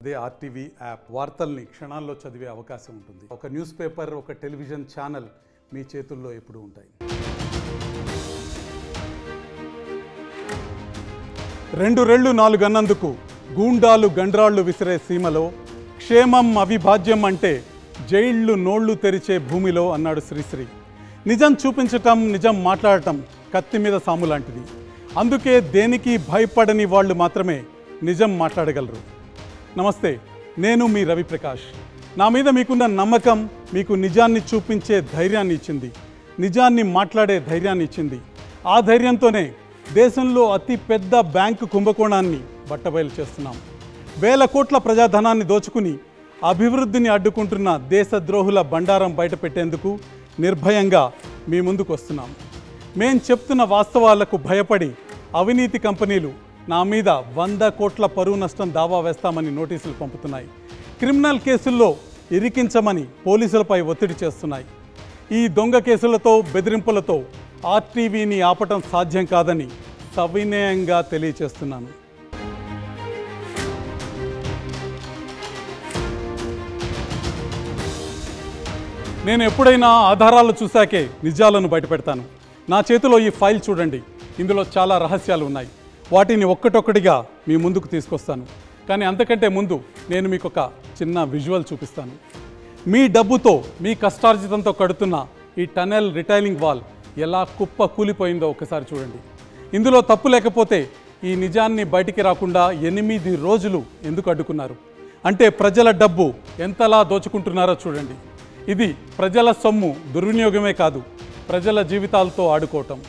అదే RTV app వార్తల్ని క్షణాల్లో చదివే అవకాశం ఉంటుంది. ఒక న్యూస్ పేపర్, ఒక టెలివిజన్ ఛానల్ మీ చేతుల్లో ఎప్పుడూ ఉంటాయి. 2 రెళ్ళు 4 అన్నందుకు గూండాలు గండ్రాళ్లు విసిరే సీమలో క్షేమం అవిభాజ్యం అంటే జైళ్లు నోళ్లు తెరిచే భూమిలో అన్నాడు శ్రీశ్రీ. నిజం చూపించటం, నిజం మాట్లాడటం కత్తి మీద సాము లాంటిది. అందుకే దేనికి భయపడని వాళ్ళు మాత్రమే నిజం మాట్లాడగలరు. నమస్తే, నేను మీ రవిప్రకాష్. నా మీద మీకున్న నమ్మకం మీకు నిజాన్ని చూపించే ధైర్యాన్ని ఇచ్చింది, నిజాన్ని మాట్లాడే ధైర్యాన్ని ఇచ్చింది. ఆ ధైర్యంతోనే దేశంలో అతి పెద్ద బ్యాంకు కుంభకోణాన్ని బట్టబయలు చేస్తున్నాం. వేల కోట్ల ప్రజాధనాన్ని దోచుకుని అభివృద్ధిని అడ్డుకుంటున్న దేశద్రోహుల బండారం బయటపెట్టేందుకు నిర్భయంగా మీ ముందుకు వస్తున్నాం. మేం చెప్తున్న వాస్తవాలకు భయపడి అవినీతి కంపెనీలు నా మీద 100 కోట్ల పరువు నష్టం దావా వేస్తామని నోటీసులు పంపుతున్నాయి. క్రిమినల్ కేసుల్లో ఇరికించమని పోలీసులపై ఒత్తిడి చేస్తున్నాయి. ఈ దొంగ కేసులతో, బెదిరింపులతో ఆర్టీవీని ఆపటం సాధ్యం కాదని సవినయంగా తెలియచేస్తున్నాను. నేను ఎప్పుడైనా ఆధారాలు చూశాకే నిజాలను బయటపెడతాను. నా చేతిలో ఈ ఫైల్ చూడండి. ఇందులో చాలా రహస్యాలు ఉన్నాయి. వాటిని ఒక్కటొక్కటిగా మీ ముందుకు తీసుకొస్తాను. కానీ అంతకంటే ముందు నేను మీకు ఒక చిన్న విజువల్ చూపిస్తాను. మీ డబ్బుతో, మీ కష్టార్జితంతో కడుతున్న ఈ టనెల్ రిటైలింగ్ వాల్ ఎలా కుప్ప కూలిపోయిందో ఒకసారి చూడండి. ఇందులో తప్పు లేకపోతే ఈ నిజాన్ని బయటికి రాకుండా 8 రోజులు ఎందుకు అడ్డుకున్నారు? అంటే ప్రజల డబ్బు ఎంతలా దోచుకుంటున్నారో చూడండి. ఇది ప్రజల సొమ్ము దుర్వినియోగమే కాదు, ప్రజల జీవితాలతో ఆడుకోవటం.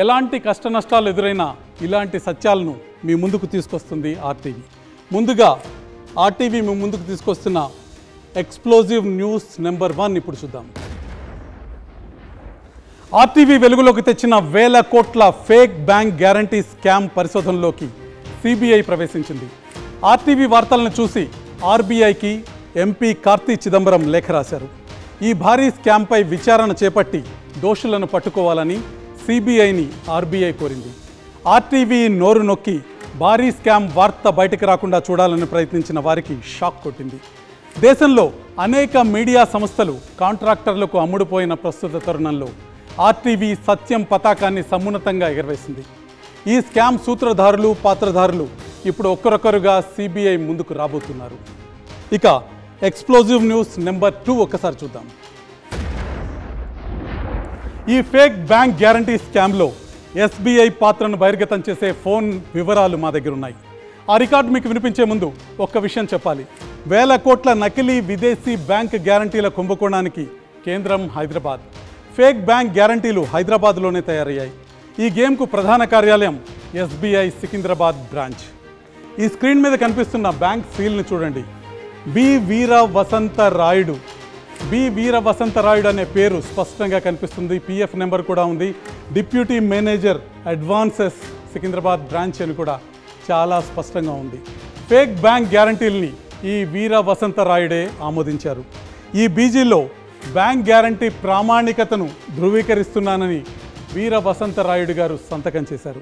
ఎలాంటి కష్ట నష్టాలు ఎదురైనా ఇలాంటి సత్యాలను మీ ముందుకు తీసుకొస్తుంది ఆర్టీవీ. ముందుగా ఆర్టీవీ మీ ముందుకు తీసుకొస్తున్న ఎక్స్ప్లోజివ్ న్యూస్ నెంబర్ 1 ఇప్పుడు చూద్దాం. ఆర్టీవీ వెలుగులోకి తెచ్చిన వేల కోట్ల ఫేక్ బ్యాంక్ గ్యారంటీ స్కామ్ పరిశోధనలోకి సిబిఐ ప్రవేశించింది. ఆర్టీవీ వార్తలను చూసి ఆర్బీఐకి ఎంపీ కార్తీ చిదంబరం లేఖ రాశారు. ఈ భారీ స్కామ్పై విచారణ చేపట్టి దోషులను పట్టుకోవాలని సిబిఐని ఆర్బీఐ కోరింది. ఆర్టీవీ నోరు నొక్కి భారీ స్కామ్ వార్త బయటకు రాకుండా చూడాలని ప్రయత్నించిన వారికి షాక్ కొట్టింది. దేశంలో అనేక మీడియా సంస్థలు కాంట్రాక్టర్లకు అమ్ముడుపోయిన ప్రస్తుత తరుణంలో ఆర్టీవీ సత్యం పతాకాన్ని సమున్నతంగా ఎగరవేసింది. ఈ స్కామ్ సూత్రధారులు, పాత్రధారులు ఇప్పుడు ఒక్కరొక్కరుగా సిబిఐ ముందుకు రాబోతున్నారు. ఇక ఎక్స్ప్లోజివ్ న్యూస్ నెంబర్ 2 ఒక్కసారి చూద్దాం. ఈ ఫేక్ బ్యాంక్ గ్యారంటీ స్కామ్లో ఎస్బీఐ పాత్రను బహిర్గతం చేసే ఫోన్ వివరాలు మా దగ్గర ఉన్నాయి. ఆ రికార్డు మీకు వినిపించే ముందు ఒక్క విషయం చెప్పాలి. వేల కోట్ల నకిలీ విదేశీ బ్యాంక్ గ్యారంటీల కుంభకోణానికి కేంద్రం హైదరాబాద్. ఫేక్ బ్యాంక్ గ్యారంటీలు హైదరాబాద్లోనే తయారయ్యాయి. ఈ గేమ్కు ప్రధాన కార్యాలయం ఎస్బీఐ సికింద్రాబాద్ బ్రాంచ్. ఈ స్క్రీన్ మీద కనిపిస్తున్న బ్యాంక్ సీల్ని చూడండి. బి వీర వసంత రాయుడు. బి వీర వసంత రాయుడు అనే పేరు స్పష్టంగా కనిపిస్తుంది. పిఎఫ్ నెంబర్ కూడా ఉంది. Deputy manager advances Secunderabad branch అని కూడా చాలా స్పష్టంగా ఉంది. ఫేక్ బ్యాంక్ గ్యారంటీల్ని ఈ వీర వసంత రాయుడే ఆమోదించారు. ఈ బీజీలో బ్యాంక్ గ్యారంటీ ప్రామాణికతను ధృవీకరిస్తున్నానని వీర వసంత రాయుడు గారు సంతకం చేశారు.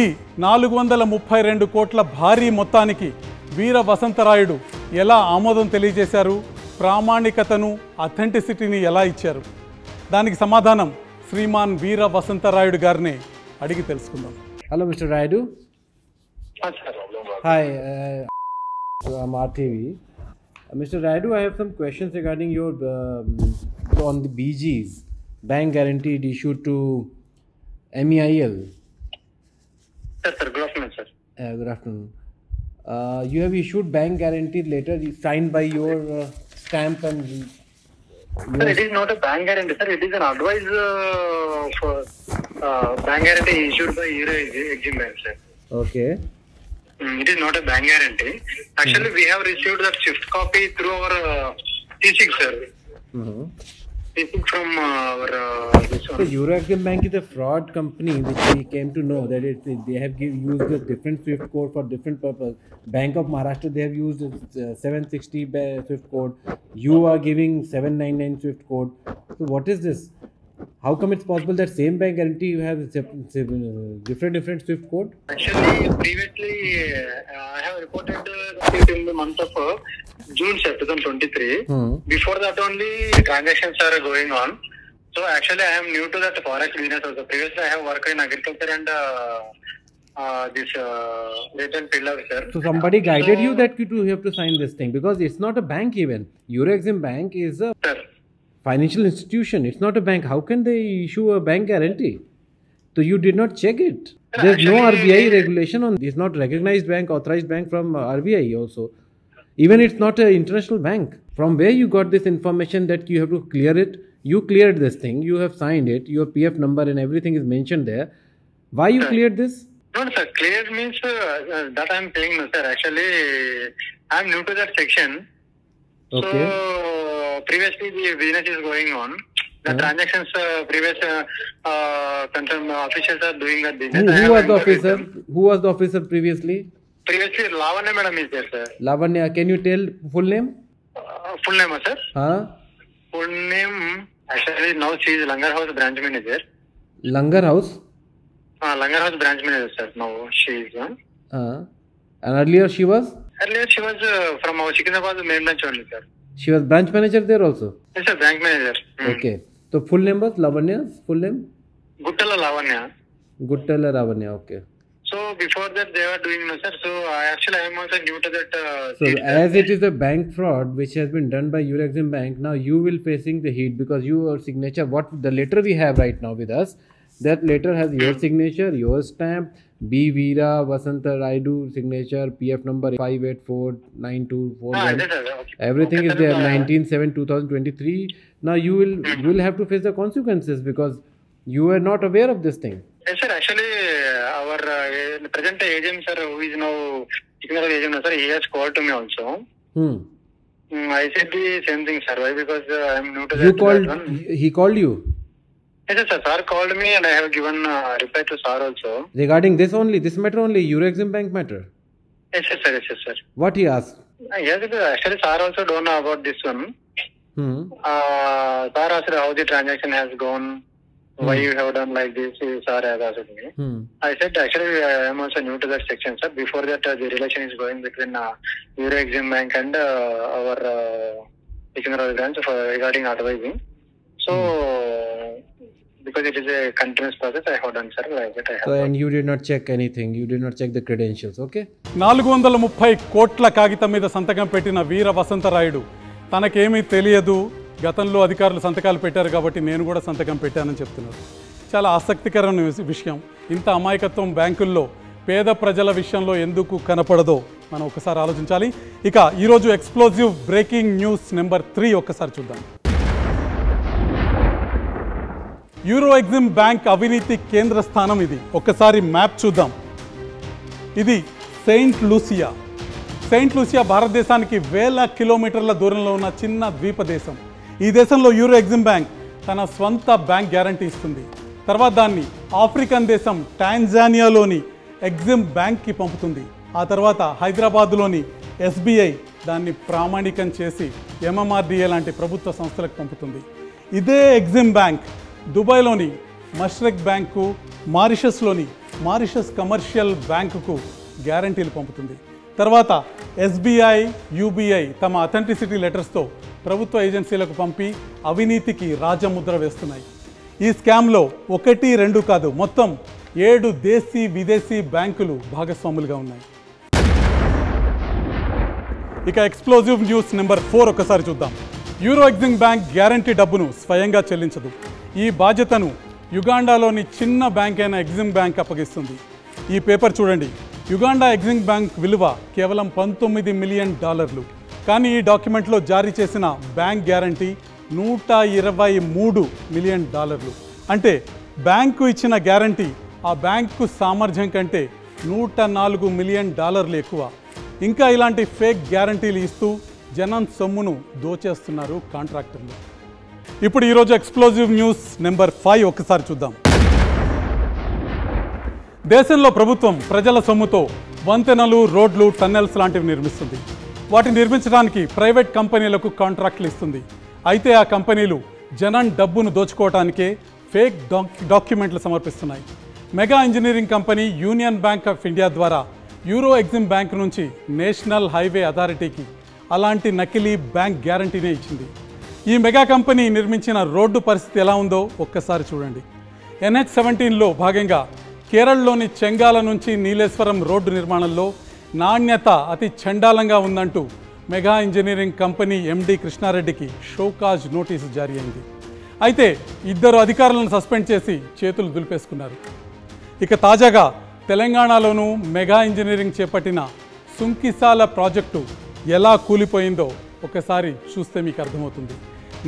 ఈ 432 కోట్ల భారీ మొత్తానికి వీర వసంతరాయుడు ఎలా ఆమోదం తెలియజేశారు? ప్రామాణికతను, అథెంటిసిటీని ఎలా ఇచ్చారు? దానికి సమాధానం శ్రీమాన్ వీర వసంతరాయుడు గారినే అడిగి తెలుసుకుందాం. Hello, Mr. Raidu. Hi, I'm RTV. Mr. Raidu, I have some questions regarding your on the BGs, bank guaranteed issued to MEIL. Yes, sir. Good afternoon, sir. Good afternoon. You have issued bank guarantee letter signed by your stamp and. Sir, it is not a bank guarantee, sir. It is an advice for bank guarantee issued by Hero Exim Bank, sir. Okay. It is not a bank guarantee. Actually, we have received that Swift copy through our T6, sir. T6 from our this one. So Euro Exim Bank is a fraud company, which we came to know that they have used a different Swift code for different purpose. Bank of Maharashtra, they have used 760 Swift code. You are giving 799 Swift code. So what is this? How come it's possible that same bank guarantee you have different Swift code? Actually, previously I have reported received in the month of June, sir, 2023. Before that only transactions are going on. So actually I am new to that forex business also. Previously I have worked in agriculture and this retail pillar, sir. So somebody guided you that you have to sign this thing, because it's not a bank even. EuroExim Bank is a Sir. financial institution. It's not a bank. How can they issue a bank guarantee? So you did not check it. There's no Actually, RBI regulation on. It's not recognized bank, authorized bank from RBI also. Even it's not an international bank. From where you got this information that you have to clear it? You cleared this thing. You have signed it. Your PF number and everything is mentioned there. Why you cleared this? No, sir. Clear means that I am saying, no, sir. Actually, I am new to that section. Okay. So previously the business is going on. The transactions previous concerned officials are doing that business. Who was the officer? Who was the officer previously? Previously, Lavanya madam is there, sir. Lavanya, can you tell full name? Full name, sir. Huh? Full name, actually now she is Langar House branch manager. Langar House? Langar House branch manager, sir. Now she is. And earlier she was? Earlier she was from our Secunderabad main branch only, sir. She was branch manager there also? Yes, sir, bank manager. Okay. So full name was Lavanya's full name? Guttala Lavanya. Guttala Lavanya, okay. So before that they were doing, no, sir. So I am also new to that. So as it is a bank fraud which has been done by EuroExim Bank, now you will facing the heat because your signature, what the letter we have right now with us, that letter has your signature, your stamp, B. Veera, Vasanta Raidu signature, PF number 5849241. Everything is there, 19/7/2023. Now you will have to face the consequences because you were not aware of this thing. Yes, sir. Actually, our present agent, sir, who is now Secunderabad agent, sir, he has called to me also. I said the same thing, sir. Why? Because I am new to that. You called, he called you? Yes, sir. Sir called me and I have given reply to sir also. Regarding this only, this matter only, EuroExim Bank matter? Yes, sir. Yes, sir. What he asked? Yes, actually, sir also don't know about this one. Sir asked how the transaction has gone. Why you have done like this? Sir has asked me. I said actually I am also new to that section, sir. Before that, the relation is going between EuroExim Bank and our Secunderabad branch regarding advising. So because it is a continuous process, I have done, sir. Like that I have. So and you did not check anything. You did not check the credentials, okay? 430 కోట్ల కాగితం మీద సంతకం పెట్టిన వీర వసంతరాయుడు తనకేమీ తెలియదు, గతంలో అధికారులు సంతకాలు పెట్టారు కాబట్టి నేను కూడా సంతకం పెట్టానని చెప్తున్నారు. చాలా ఆసక్తికరమైన విషయం. ఇంత అమాయకత్వం బ్యాంకుల్లో పేద ప్రజల విషయంలో ఎందుకు కనపడదో మనం ఒకసారి ఆలోచించాలి. ఇక ఈరోజు ఎక్స్ప్లోజివ్ బ్రేకింగ్ న్యూస్ నెంబర్ 3 ఒక్కసారి చూద్దాం. EuroExim బ్యాంక్ అవినీతి కేంద్ర స్థానం ఇది. ఒక్కసారి మ్యాప్ చూద్దాం. ఇది సెయింట్ లూసియా భారతదేశానికి వేల కిలోమీటర్ల దూరంలో ఉన్న చిన్న ద్వీప దేశం. ఈ దేశంలో EuroExim బ్యాంక్ తన స్వంత బ్యాంక్ గ్యారంటీ ఇస్తుంది. తర్వాత దాన్ని ఆఫ్రికన్ దేశం టాంజానియాలోని ఎగ్జిమ్ బ్యాంక్కి పంపుతుంది. ఆ తర్వాత హైదరాబాద్లోని SBI దాన్ని ప్రామాణికం చేసి MMRDA లాంటి ప్రభుత్వ సంస్థలకు పంపుతుంది. ఇదే ఎగ్జిమ్ బ్యాంక్ దుబాయ్లోని మష్రక్ బ్యాంకు, మారిషస్ కమర్షియల్ బ్యాంకుకు గ్యారంటీలు పంపుతుంది. తర్వాత SBI, UBI తమ అథెంటిసిటీ లెటర్స్తో ప్రభుత్వ ఏజెన్సీలకు పంపి అవినీతికి రాజముద్ర వేస్తున్నాయి. ఈ స్కామ్లో 1, 2 కాదు, మొత్తం 7 దేశీ విదేశీ బ్యాంకులు భాగస్వాములుగా ఉన్నాయి. ఇక ఎక్స్ప్లోజివ్ న్యూస్ నెంబర్ 4 ఒకసారి చూద్దాం. EuroExim బ్యాంక్ గ్యారంటీ డబ్బును స్వయంగా చెల్లించదు. ఈ బాధ్యతను యుగాండాలోని చిన్న బ్యాంక్ అయిన ఎగ్జిమ్ బ్యాంక్ అప్పగిస్తుంది. ఈ పేపర్ చూడండి. యుగాండా ఎగ్జిమ్ బ్యాంక్ విలువ కేవలం $19 మిలియన్. కానీ ఈ డాక్యుమెంట్లో జారీ చేసిన బ్యాంక్ గ్యారంటీ $123 మిలియన్. అంటే బ్యాంకు ఇచ్చిన గ్యారంటీ ఆ బ్యాంకు సామర్థ్యం కంటే $104 మిలియన్ ఎక్కువ. ఇంకా ఇలాంటి ఫేక్ గ్యారంటీలు ఇస్తూ జనం సొమ్మును దోచేస్తున్నారు కాంట్రాక్టర్లు. ఇప్పుడు ఈరోజు ఎక్స్ప్లోజివ్ న్యూస్ నెంబర్ 5 ఒకసారి చూద్దాం. దేశంలో ప్రభుత్వం ప్రజల సొమ్ముతో వంతెనలు, రోడ్లు, టన్నెల్స్ లాంటివి నిర్మిస్తుంది. వాటిని నిర్మించడానికి ప్రైవేట్ కంపెనీలకు కాంట్రాక్టులు ఇస్తుంది. అయితే ఆ కంపెనీలు జనం డబ్బును దోచుకోవడానికే ఫేక్ డాక్యుమెంట్లు సమర్పిస్తున్నాయి. Megha Engineering Company Union Bank of India ద్వారా యూరో ఎగ్జిమ్ బ్యాంక్ నుంచి నేషనల్ హైవే అథారిటీకి అలాంటి నకిలీ బ్యాంక్ గ్యారంటీనే ఇచ్చింది. ఈ మెగా కంపెనీ నిర్మించిన రోడ్డు పరిస్థితి ఎలా ఉందో ఒక్కసారి చూడండి. NH17లో భాగంగా కేరళలోని చెంగాల నుంచి నీలేశ్వరం రోడ్డు నిర్మాణంలో నాణ్యత అతి చండాలంగా ఉందంటూ మెగా ఇంజనీరింగ్ కంపెనీ MD కృష్ణారెడ్డికి షోకాజ్ నోటీసు జారీ అయింది. అయితే 2 అధికారులను సస్పెండ్ చేసి చేతులు దులిపేసుకున్నారు. ఇక తాజాగా తెలంగాణలోనూ మెగా ఇంజనీరింగ్ చేపట్టిన సుంకిసాల ప్రాజెక్టు ఎలా కూలిపోయిందో ఒకసారి చూస్తే మీకు అర్థమవుతుంది.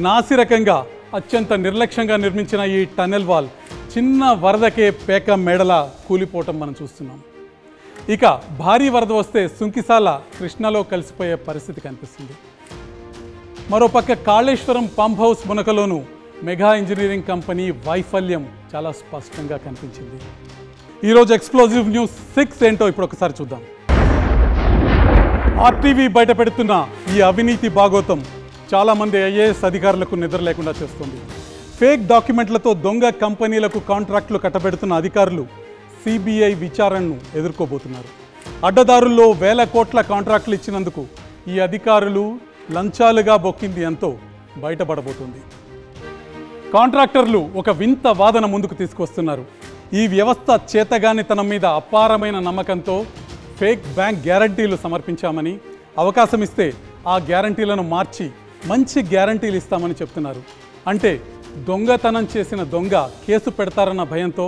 నాసిరకంగా అత్యంత నిర్లక్ష్యంగా నిర్మించిన ఈ టన్నెల్ వాల్ చిన్న వరదకే పేక మెడలా కూలిపోవటం మనం చూస్తున్నాం. ఇక భారీ వరద వస్తే సుంకిసాల కృష్ణలో కలిసిపోయే పరిస్థితి కనిపిస్తుంది. మరోపక్క కాళేశ్వరం పంప్ హౌస్ మునకలోనూ మెగా ఇంజనీరింగ్ కంపెనీ వైఫల్యం చాలా స్పష్టంగా కనిపించింది. ఈరోజు ఎక్స్ప్లోజివ్ న్యూస్ 6 ఏంటో ఇప్పుడు ఒకసారి చూద్దాం. RTV బయట పెడుతున్న ఈ అవినీతి భాగోతం చాలామంది IAS అధికారులకు నిద్ర లేకుండా చేస్తుంది. ఫేక్ డాక్యుమెంట్లతో దొంగ కంపెనీలకు కాంట్రాక్టులు కట్టబెడుతున్న అధికారులు CBI విచారణను ఎదుర్కోబోతున్నారు. అడ్డదారుల్లో వేల కోట్ల కాంట్రాక్టులు ఇచ్చినందుకు ఈ అధికారులు లంచాలుగా బొక్కింది ఎంతో బయటపడబోతుంది. కాంట్రాక్టర్లు ఒక వింత వాదన ముందుకు తీసుకొస్తున్నారు. ఈ వ్యవస్థ చేతగానితనం మీద అపారమైన నమ్మకంతో ఫేక్ బ్యాంక్ గ్యారంటీలు సమర్పించామని, అవకాశం ఇస్తే ఆ గ్యారంటీలను మార్చి మంచి గ్యారంటీలు ఇస్తామని చెప్తున్నారు. అంటే దొంగతనం చేసిన దొంగ కేసు పెడతారన్న భయంతో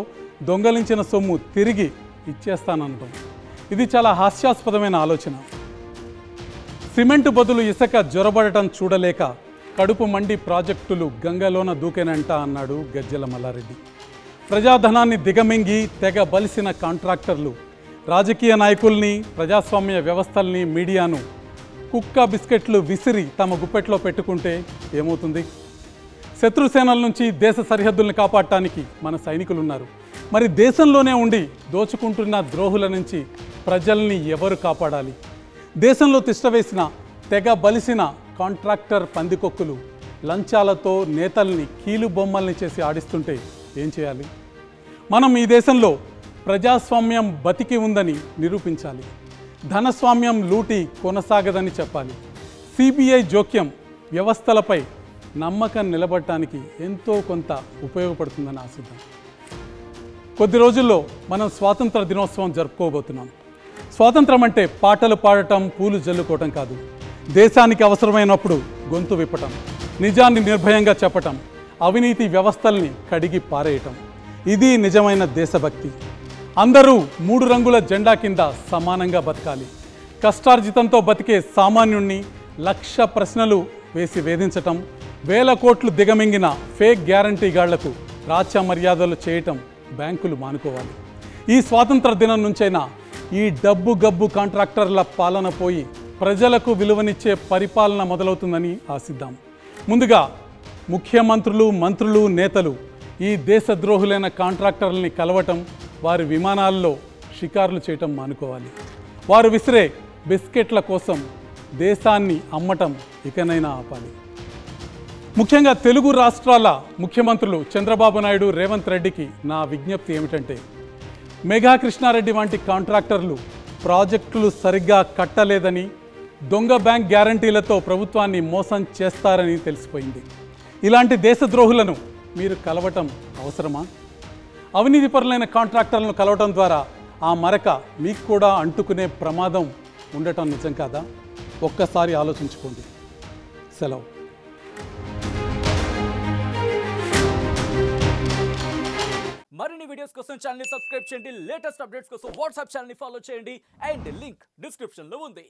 దొంగలించిన సొమ్ము తిరిగి ఇచ్చేస్తాననడం ఇది చాలా హాస్యాస్పదమైన ఆలోచన. సిమెంటు బదులు ఇసుక జొరబడటం చూడలేక కడుపు మండి ప్రాజెక్టులు గంగలోన దూకేనంట అన్నాడు గజ్జెల మల్లారెడ్డి. ప్రజాధనాన్ని దిగమింగి తెగ బలిసిన కాంట్రాక్టర్లు రాజకీయ నాయకుల్ని, ప్రజాస్వామ్య వ్యవస్థల్ని, మీడియాను కుక్క బిస్కెట్లు విసిరి తమ గుప్పెట్లో పెట్టుకుంటే ఏమవుతుంది? శత్రుసేనల నుంచి దేశ సరిహద్దుల్ని కాపాడటానికి మన సైనికులు ఉన్నారు. మరి దేశంలోనే ఉండి దోచుకుంటున్న ద్రోహుల నుంచి ప్రజల్ని ఎవరు కాపాడాలి? దేశంలో తిష్టవేసిన తెగ బలిసిన కాంట్రాక్టర్ పందికొక్కులు లంచాలతో నేతల్ని కీలు బొమ్మల్ని చేసి ఆడిస్తుంటే ఏం చేయాలి? మనం ఈ దేశంలో ప్రజాస్వామ్యం బతికి ఉందని నిరూపించాలి. ధనస్వామ్యం లూటి కొనసాగదని చెప్పాలి. CBI జోక్యం వ్యవస్థలపై నమ్మకం నిలబడటానికి ఎంతో కొంత ఉపయోగపడుతుందని ఆశిద్దాం. కొద్ది రోజుల్లో మనం స్వాతంత్ర దినోత్సవం జరుపుకోబోతున్నాం. స్వాతంత్రం అంటే పాటలు పాడటం, పూలు జల్లుకోవటం కాదు. దేశానికి అవసరమైనప్పుడు గొంతు విప్పటం, నిజాన్ని నిర్భయంగా చెప్పటం, అవినీతి వ్యవస్థల్ని కడిగి పారేయటం. ఇది నిజమైన దేశభక్తి. అందరూ 3 రంగుల జెండా కింద సమానంగా బతకాలి. కష్టార్జితంతో బతికే సామాన్యుణ్ణి 1,00,000 ప్రశ్నలు వేసి వేధించటం, వేల కోట్లు దిగమింగిన ఫేక్ గ్యారంటీగాళ్లకు రాచ మర్యాదలు చేయటం బ్యాంకులు మానుకోవాలి. ఈ స్వాతంత్ర దినం నుంచైనా ఈ డబ్బు గబ్బు కాంట్రాక్టర్ల పాలన పోయి ప్రజలకు విలువనిచ్చే పరిపాలన మొదలవుతుందని ఆశిద్దాం. ముందుగా ముఖ్యమంత్రులు, మంత్రులు, నేతలు ఈ దేశద్రోహులైన కాంట్రాక్టర్లని కలవటం, వారి విమానాల్లో షికారులు చేయటం మానుకోవాలి. వారు విసిరే బిస్కెట్ల కోసం దేశాన్ని అమ్మటం ఇకనైనా ఆపాలి. ముఖ్యంగా తెలుగు రాష్ట్రాల ముఖ్యమంత్రులు చంద్రబాబు నాయుడు, రేవంత్ రెడ్డికి నా విజ్ఞప్తి ఏమిటంటే, మెగా కృష్ణారెడ్డి వంటి కాంట్రాక్టర్లు ప్రాజెక్టులు సరిగ్గా కట్టలేదని, దొంగ బ్యాంక్ గ్యారంటీలతో ప్రభుత్వాన్ని మోసం చేస్తారని తెలిసిపోయింది. ఇలాంటి దేశద్రోహులను మీరు కలవటం అవసరమా? అవినీతిపరులైన కాంట్రాక్టర్లను కలవటం ద్వారా ఆ మరక మీకు కూడా అంటుకునే ప్రమాదం ఉండటం నిజం కాదా? ఒక్కసారి ఆలోచించుకోండి. సెలవు. మరిన్ని వీడియోస్ కోసం ఛానల్ ని సబ్స్క్రైబ్ చేయండి. లేటెస్ట్ అప్డేట్స్ కోసం వాట్సాప్ ఛానల్ ని ఫాలో చేయండి. అండ్ లింక్ డిస్క్రిప్షన్ లో ఉంది.